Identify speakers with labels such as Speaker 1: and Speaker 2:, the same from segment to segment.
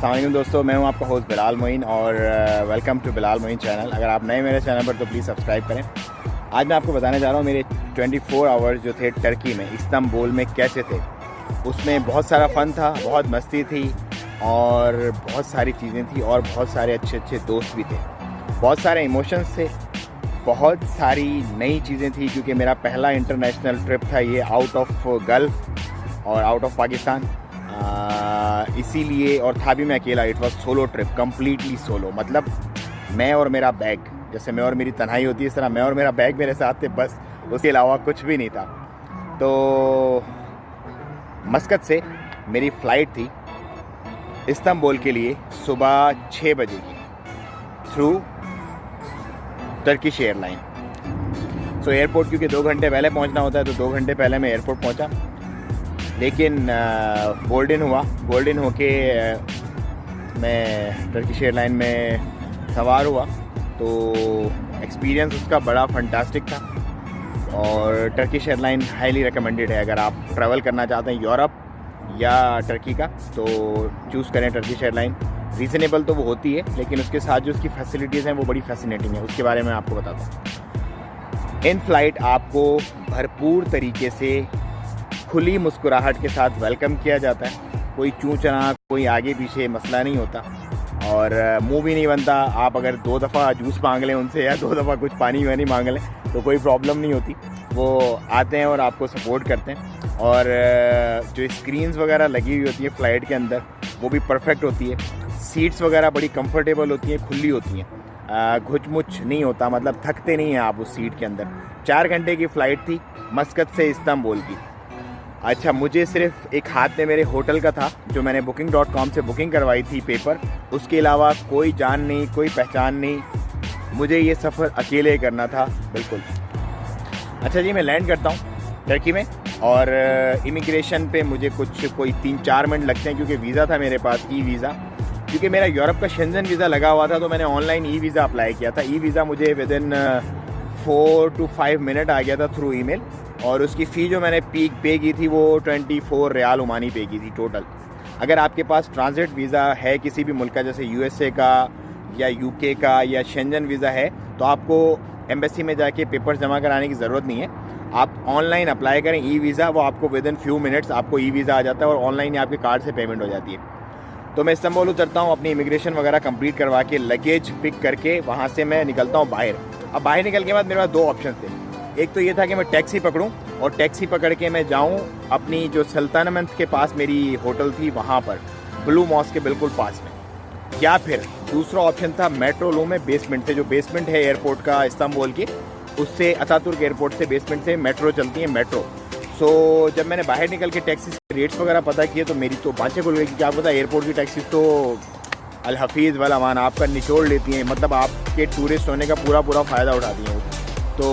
Speaker 1: अस्सलाम वालेकुम दोस्तों, मैं हूं आपका होस्ट बिलाल मोइन और welcome to Bilal Moin channel. अगर आप नए मेरे चैनल पर तो प्लीज़ सब्सक्राइब करें। आज मैं आपको बताने जा रहा हूं मेरे 24 आवर्स जो थे टर्की में, इस्तांबुल में कैसे थे। उसमें बहुत सारा फ़न था, बहुत मस्ती थी और बहुत सारी चीज़ें थी और बहुत सारे अच्छे अच्छे दोस्त भी थे, बहुत सारे इमोशंस थे, बहुत सारी नई चीज़ें थी क्योंकि मेरा पहला इंटरनेशनल ट्रिप था ये, आउट ऑफ गल्फ़ और आउट ऑफ पाकिस्तान। इसीलिए, और था भी मैं अकेला। It was solo trip, completely solo. मतलब मैं और मेरा बैग, जैसे मैं और मेरी तन्हाई होती है इस तरह मैं और मेरा बैग मेरे साथ थे, बस उसके अलावा कुछ भी नहीं था। तो मस्कत से मेरी फ़्लाइट थी इस्तांबुल के लिए सुबह 6 बजे की थ्रू टर्किश एयरलाइन। सो एयरपोर्ट क्योंकि 2 घंटे पहले पहुंचना होता है तो 2 घंटे पहले मैं एयरपोर्ट पहुंचा, लेकिन गोल्डन होके मैं टर्किश एयरलाइन में सवार हुआ। तो एक्सपीरियंस उसका बड़ा फंटास्टिक था और टर्किश एयरलाइन हाईली रिकमेंडेड है। अगर आप ट्रैवल करना चाहते हैं यूरोप या टर्की का तो चूज़ करें टर्किश एयरलाइन। रीज़नेबल तो वो होती है, लेकिन उसके साथ जो उसकी फैसिलिटीज़ हैं वो बड़ी फैसिनेटिंग है। उसके बारे में आपको बताता हूँ। इन फ्लाइट आपको भरपूर तरीके से खुली मुस्कुराहट के साथ वेलकम किया जाता है। कोई चूँ चना, कोई आगे पीछे मसला नहीं होता और मुंह भी नहीं बनता। आप अगर 2 दफ़ा जूस मांग लें उनसे या 2 दफ़ा कुछ पानी वानी मांग लें तो कोई प्रॉब्लम नहीं होती। वो आते हैं और आपको सपोर्ट करते हैं। और जो स्क्रीन्स वगैरह लगी हुई होती है फ़्लाइट के अंदर वो भी परफेक्ट होती है। सीट्स वगैरह बड़ी कंफर्टेबल होती हैं, खुली होती हैं, घुच-मुच नहीं होता, मतलब थकते नहीं हैं आप उस सीट के अंदर। 4 घंटे की फ़्लाइट थी मस्कत से इस्तांबुल की। अच्छा, मुझे सिर्फ एक हाथ में मेरे होटल का था जो मैंने booking.com से बुकिंग करवाई थी पेपर। उसके अलावा कोई जान नहीं, कोई पहचान नहीं। मुझे ये सफ़र अकेले करना था बिल्कुल। अच्छा जी, मैं लैंड करता हूँ टर्की में और इमिग्रेशन पे मुझे कोई 3-4 मिनट लगते हैं क्योंकि वीज़ा था मेरे पास, ई वीज़ा। क्योंकि मेरा यूरोप का शेंजन वीज़ा लगा हुआ था तो मैंने ऑनलाइन ई वीज़ा अप्लाई किया था। ई वीज़ा मुझे विदिन 4 to 5 मिनट आ गया था थ्रू ईमेल। और उसकी फ़ी जो मैंने पे की थी वो 24 रियाल ओमानी पे की थी टोटल। अगर आपके पास ट्रांजिट वीज़ा है किसी भी मुल्क का, जैसे यूएसए का या यूके का या शेंजन वीज़ा है, तो आपको एम्बेसी में जाके पेपर्स जमा कराने की ज़रूरत नहीं है। आप ऑनलाइन अप्लाई करें ई वीज़ा, वो आपको विदिन फ्यू मिनट्स आपको ई वीज़ा आ जाता है और ऑनलाइन ही आपके कार्ड से पेमेंट हो जाती है। तो मैं इस्तांबुल उतरता हूँ, अपनी इमिग्रेशन वगैरह कंप्लीट करवा के लगेज पिक करके वहाँ से मैं निकलता हूँ बाहर। अब बाहर निकल के बाद मेरे पास 2 ऑप्शन थे। एक तो ये था कि मैं टैक्सी पकड़ूं और टैक्सी पकड़ के मैं जाऊं अपनी जो सुल्तानमंत के पास मेरी होटल थी वहाँ पर, ब्लू मॉस्क के बिल्कुल पास में। या फिर दूसरा ऑप्शन था मेट्रो लूं मैं बेसमेंट से, जो बेसमेंट है एयरपोर्ट का इस्तांबुल की, उससे अतातुर्क एयरपोर्ट से बेसमेंट से मेट्रो चलती है, मेट्रो। सो जब मैंने बाहर निकल के टैक्सी के रेट्स वगैरह पता किए तो मेरी तो बाँचें खुल गई कि क्या पता एयरपोर्ट की टैक्सी तो अल हफीज़ वाला मान आपका निचोड़ लेती हैं, मतलब आपके टूरिस्ट होने का पूरा फ़ायदा उठाती हैं। तो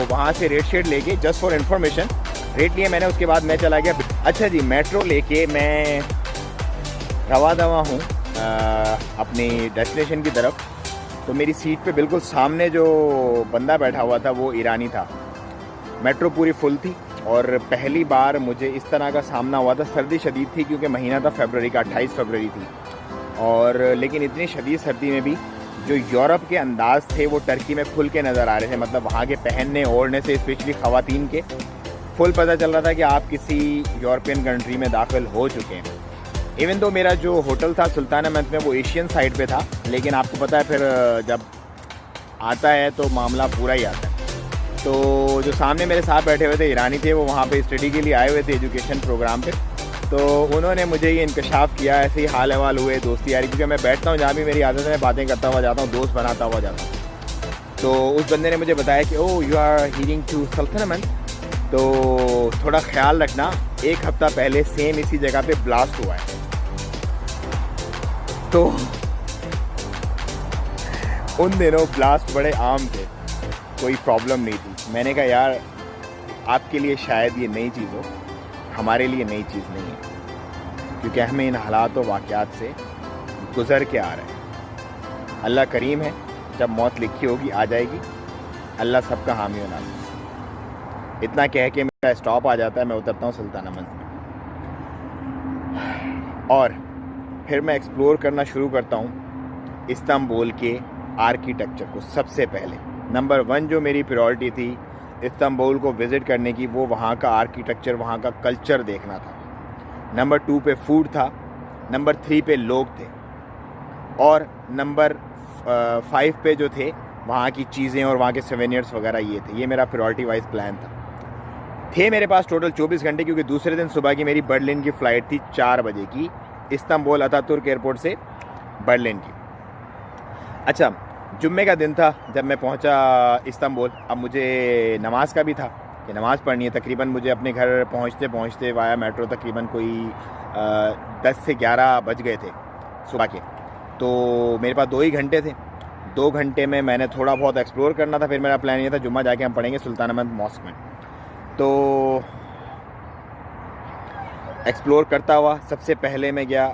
Speaker 1: वहाँ से रेट शेट लेके, जस्ट फॉर इन्फॉर्मेशन, रेट लिए मैंने। उसके बाद मैं चला गया। अच्छा जी, मेट्रो लेके मैं रवा दवा हूँ अपनी डेस्टिनेशन की तरफ। तो मेरी सीट पे बिल्कुल सामने जो बंदा बैठा हुआ था वो ईरानी था। मेट्रो पूरी फुल थी और पहली बार मुझे इस तरह का सामना हुआ था। सर्दी शदीद थी क्योंकि महीना था फरवरी का, 28 फरवरी थी। और लेकिन इतनी शदीद सर्दी में भी जो यूरोप के अंदाज़ थे वो टर्की में खुल के नज़र आ रहे थे। मतलब वहाँ के पहनने ओढ़ने से, स्पेशली ख़वातीन के, फुल पता चल रहा था कि आप किसी यूरोपियन कंट्री में दाखिल हो चुके हैं। इवन तो मेरा जो होटल था सुल्तानमंत में वो एशियन साइड पे था, लेकिन आपको पता है फिर जब आता है तो मामला पूरा ही आता है। तो जो सामने मेरे साथ बैठे हुए थे ईरानी थे, वो वहाँ पर स्टडी के लिए आए हुए थे एजुकेशन प्रोग्राम पर। तो उन्होंने मुझे ये इंकशाफ किया, ऐसे ही हाल अहवाल हुए, दोस्ती यारी, क्योंकि मैं बैठता हूँ जहाँ भी मेरी आदत है बातें करता हुआ जाता हूँ, दोस्त बनाता हुआ जाता हूँ। तो उस बंदे ने मुझे बताया कि oh you are heading to Sultanahmet, तो थोड़ा ख्याल रखना, 1 हफ्ता पहले सेम इसी जगह पे ब्लास्ट हुआ है। तो उन दिनों ब्लास्ट बड़े आम थे, कोई प्रॉब्लम नहीं थी। मैंने कहा यार आपके लिए शायद ये नई चीज़ हो, हमारे लिए नई चीज़ नहीं है, क्योंकि हमें इन हालात और वाक़यात से गुज़र के आ रहे हैं। अल्लाह करीम है, जब मौत लिखी होगी आ जाएगी। अल्लाह सबका हामी और नासिर। इतना कह के मेरा स्टॉप आ जाता है, मैं उतरता हूँ सुल्तानमंत में। और फिर मैं एक्सप्लोर करना शुरू करता हूँ इस्तांबुल के आर्किटेक्चर को। सबसे पहले नंबर 1 जो मेरी प्रायोरिटी थी इस्तांबुल को विज़िट करने की, वो वहाँ का आर्किटेक्चर, वहाँ का कल्चर देखना था। नंबर 2 पे फूड था, नंबर 3 पे लोग थे, और नंबर 5 पे जो थे वहाँ की चीज़ें और वहाँ के सोवेनियर्स वगैरह ये थे। ये मेरा प्रायोरिटी वाइज प्लान था। थे मेरे पास टोटल 24 घंटे, क्योंकि दूसरे दिन सुबह की मेरी बर्लिन की फ़्लाइट थी 4 बजे की, इस्तांबुल अतातुर्क एयरपोर्ट से बर्लिन की। अच्छा, जुम्मे का दिन था जब मैं पहुंचा इस्तांबुल। अब मुझे नमाज़ का भी था कि नमाज़ पढ़नी है। तकरीबन मुझे अपने घर पहुंचते पहुंचते वाया मेट्रो तकरीबन कोई 10 से 11 बज गए थे सुबह के। तो मेरे पास 2 ही घंटे थे। 2 घंटे में मैंने थोड़ा बहुत एक्सप्लोर करना था। फिर मेरा प्लान ये था जुम्मा जाके हम पढ़ेंगे सुल्तानाबाद मॉस्क में। तो एक्सप्लोर करता हुआ सबसे पहले मैं गया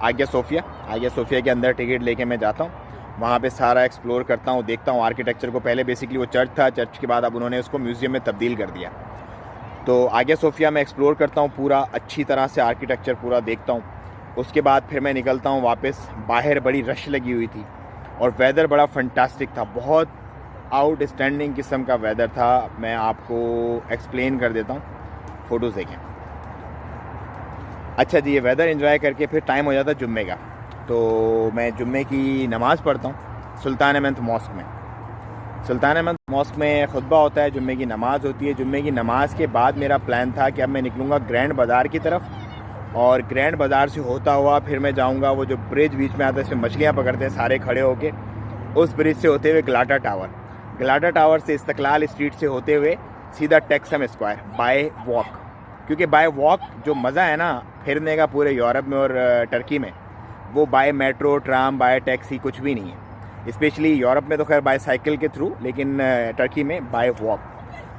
Speaker 1: आगिया सोफिया के अंदर टिकट लेके मैं जाता हूँ। वहाँ पे सारा एक्सप्लोर करता हूँ, देखता हूँ आर्किटेक्चर को। पहले बेसिकली वो चर्च था, चर्च के बाद अब उन्होंने उसको म्यूज़ियम में तब्दील कर दिया। तो आगिया सोफिया में एक्सप्लोर करता हूँ पूरा अच्छी तरह से, आर्किटेक्चर पूरा देखता हूँ। उसके बाद फिर मैं निकलता हूँ वापस। बाहर बड़ी रश लगी हुई थी और वेदर बड़ा फंटास्टिक था, बहुत आउटस्टैंडिंग किस्म का वेदर था। मैं आपको एक्सप्लेन कर देता हूँ, फ़ोटोज़ देखें। अच्छा जी, ये वेदर एंजॉय करके फिर टाइम हो जाता है जुम्मे का। तो मैं जुम्मे की नमाज़ पढ़ता हूँ सुल्तानाबाद मॉस्क में। सुल्तानाबाद मॉस्क में खुतबा होता है, जुम्मे की नमाज़ होती है। जुम्मे की नमाज़ के बाद मेरा प्लान था कि अब मैं निकलूँगा ग्रैंड बाज़ार की तरफ, और ग्रैंड बाज़ार से होता हुआ फिर मैं जाऊँगा वो जो ब्रिज बीच में आता है, इसमें मछलियाँ पकड़ते हैं सारे खड़े होके, उस ब्रिज से होते हुए गलाटा टावर से इस्तकलाल स्ट्रीट से होते हुए सीधा टेक्सम स्क्वायर बाय वॉक। क्योंकि बाय वॉक जो मज़ा है ना फिरने का पूरे यूरोप में और टर्की में, वो by metro, tram, by taxi कुछ भी नहीं है। स्पेशली यूरोप में तो खैर बाय साइकिल के थ्रू, लेकिन टर्की में बाय वॉक।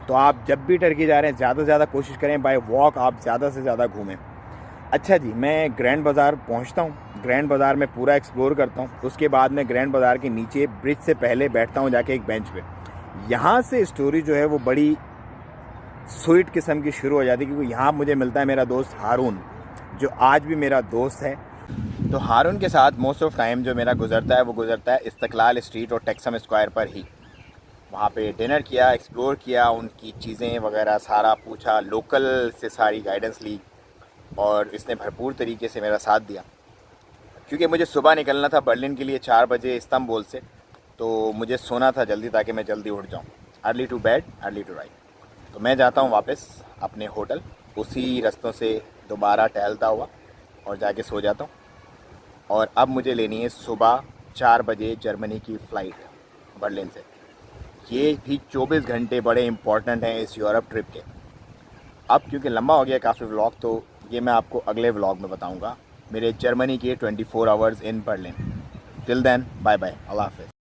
Speaker 1: तो आप जब भी टर्की जा रहे हैं ज़्यादा से ज़्यादा कोशिश करें बाय वॉक आप ज़्यादा से ज़्यादा घूमें। अच्छा जी, मैं ग्रैंड बाज़ार पहुंचता हूं। ग्रैंड बाज़ार में पूरा एक्सप्लोर करता हूं। उसके बाद मैं ग्रैंड बाज़ार के नीचे ब्रिज से पहले बैठता हूं जाके एक बेंच पे। यहाँ से स्टोरी जो है वो बड़ी स्वीट किस्म की शुरू हो जाती है, क्योंकि यहाँ मुझे मिलता है मेरा दोस्त हारून, जो आज भी मेरा दोस्त है। तो हारून के साथ मोस्ट ऑफ टाइम जो मेरा गुजरता है वो गुजरता है इस्तकलाल स्ट्रीट और टेक्सम स्क्वायर पर ही। वहाँ पे डिनर किया, एक्सप्लोर किया, उनकी चीज़ें वगैरह सारा पूछा, लोकल से सारी गाइडेंस ली, और इसने भरपूर तरीके से मेरा साथ दिया। क्योंकि मुझे सुबह निकलना था बर्लिन के लिए 4 बजे इस्तांबुल से, तो मुझे सोना था जल्दी ताकि मैं जल्दी उठ जाऊँ। Early to bed early to rise. तो मैं जाता हूँ वापस अपने होटल, उसी रास्तों से दोबारा टहलता हुआ और जाके सो जाता हूँ। और अब मुझे लेनी है सुबह 4 बजे जर्मनी की फ़्लाइट बर्लिन से। ये भी 24 घंटे बड़े इंपॉर्टेंट हैं इस यूरोप ट्रिप के। अब क्योंकि लंबा हो गया काफ़ी व्लॉग, तो ये मैं आपको अगले व्लॉग में बताऊंगा मेरे जर्मनी के 24 hours in Berlin. Till then bye bye, अल्लाह हाफ़िज़।